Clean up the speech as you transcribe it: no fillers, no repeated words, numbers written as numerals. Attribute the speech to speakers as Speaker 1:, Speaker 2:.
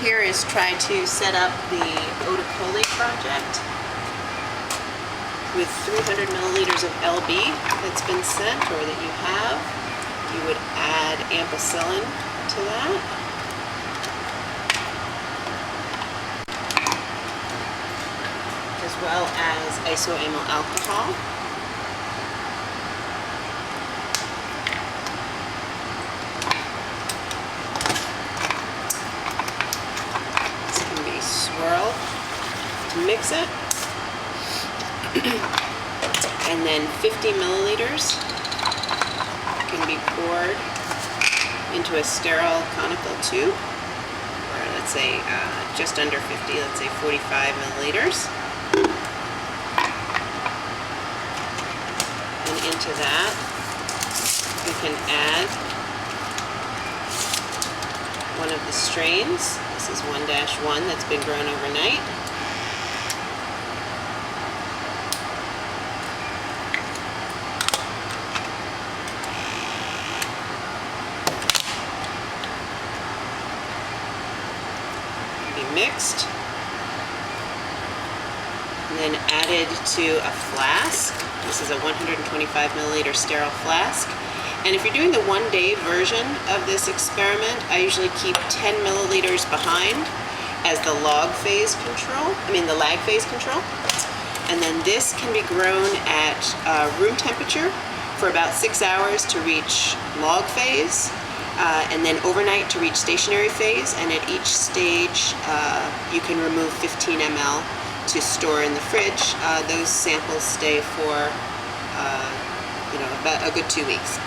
Speaker 1: here is try to set up the Otacoli project with 300 milliliters of LB that's been sent or that you have. You would add ampicillin to that. As well as isoamyl alcohol. This can be swirled to mix it. And then 50 milliliters can be poured into a sterile conical tube, or let's say just under 50, let's say 45 milliliters. And into that, you can add one of the strains. This is 1-1 that's been grown overnight. Mixed and then added to a flask. This is a 125 milliliter sterile flask, and if you're doing the 1-day version of this experiment, I usually keep 10 milliliters behind as the lag phase control, and then this can be grown at room temperature for about 6 hours to reach log phase, and then overnight to reach stationary phase, and at each stage you can remove 15 ml to store in the fridge. Those samples stay for about a good 2 weeks.